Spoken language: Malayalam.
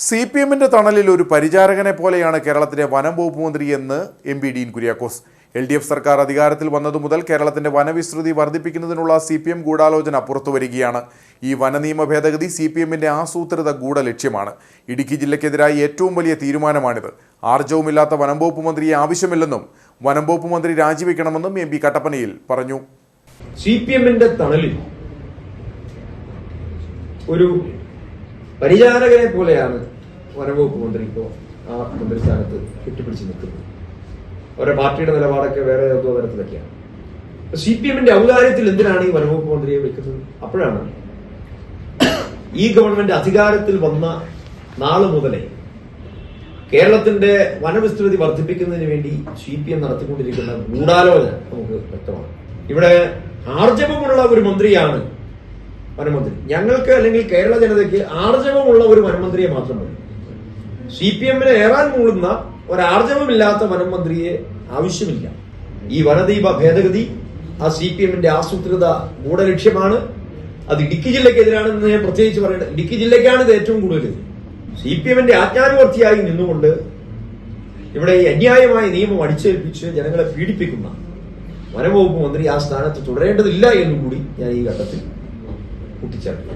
CPM-ന്റെ തണലിൽ ഒരു പരിചാരകനെ പോലെയാണ് കേരളത്തിലെ വനം വകുപ്പ് മന്ത്രി എന്ന് MP ഡീൻ കുര്യാക്കോസ്. LDF സർക്കാർ അധികാരത്തിൽ വന്നതു മുതൽ കേരളത്തിന്റെ വനവിസ്തൃതി വർദ്ധിപ്പിക്കുന്നതിനുള്ള CPM ഗൂഢാലോചന പുറത്തുവരികയാണ്. ഈ വനനിയമ ഭേദഗതി CPM-ന്റെ ആസൂത്രിത ഗൂഢലക്ഷ്യമാണ്. ഇടുക്കി ജില്ലയ്ക്കെതിരായി ഏറ്റവും വലിയ തീരുമാനമാണിത്. ആർജവുമില്ലാത്ത വനം വകുപ്പ് മന്ത്രിയെ ആവശ്യമില്ലെന്നും വനം വകുപ്പ് മന്ത്രി രാജിവെക്കണമെന്നും MP കട്ടപ്പനയിൽ പറഞ്ഞു. CPM-ന്റെ തണലിൽ ഒരു പരിചാരകനെ പോലെയാണ് വനംവകുപ്പ് മന്ത്രി ഇപ്പോൾ ആ മന്ത്രിസ്ഥാനത്ത് കെട്ടിപ്പിടിച്ച് നിൽക്കുന്നത്. അവരുടെ പാർട്ടിയുടെ നിലപാടൊക്കെ വേറെ ഏതോ തരത്തിലൊക്കെയാണ്. CPM-ന്റെ ഔദാര്യത്തിൽ എന്തിനാണ് ഈ വനംവകുപ്പ് മന്ത്രിയെ വെക്കുന്നത്? അപ്പോഴാണ് ഈ ഗവൺമെന്റ് അധികാരത്തിൽ വന്ന നാള് മുതലേ കേരളത്തിന്റെ വനവിസ്തൃതി വർദ്ധിപ്പിക്കുന്നതിന് വേണ്ടി CPM നടത്തിക്കൊണ്ടിരിക്കുന്ന ഗൂഢാലോചന നമുക്ക് വ്യക്തമാണ്. ഇവിടെ ആർജവമുള്ള ഒരു മന്ത്രിയാണ് വനമന്ത്രി. ഞങ്ങൾക്ക് അല്ലെങ്കിൽ കേരള ജനതയ്ക്ക് ആർജവമുള്ള ഒരു വനമന്ത്രിയെ മാത്രം മതി. CPM-ന് ഏറാൻ മൂളുന്ന ഒരാർജവമില്ലാത്ത വനമന്ത്രിയെ ആവശ്യമില്ല. ഈ വനനിയമ ഭേദഗതി ആ CPM-ന്റെ ആസൂത്രിത ഗൂഢലക്ഷ്യമാണ്. അത് ഇടുക്കി ജില്ലയ്ക്കെതിരാണെന്ന് ഞാൻ പ്രത്യേകിച്ച് പറയേണ്ടത്. ഇടുക്കി ജില്ലയ്ക്കാണ് ഇത് ഏറ്റവും കൂടുതൽ. CPM-ന്റെ ആജ്ഞാനുവർത്തിയായി നിന്നുകൊണ്ട് ഇവിടെ ഈ അന്യായമായ നിയമം അടിച്ചേൽപ്പിച്ച് ജനങ്ങളെ പീഡിപ്പിക്കുന്ന വനംവകുപ്പ് മന്ത്രി ആ സ്ഥാനത്ത് തുടരേണ്ടതില്ല എന്നുകൂടി ഞാൻ ഈ ഘട്ടത്തിൽ കൂട്ടിച്ചേർത്തു.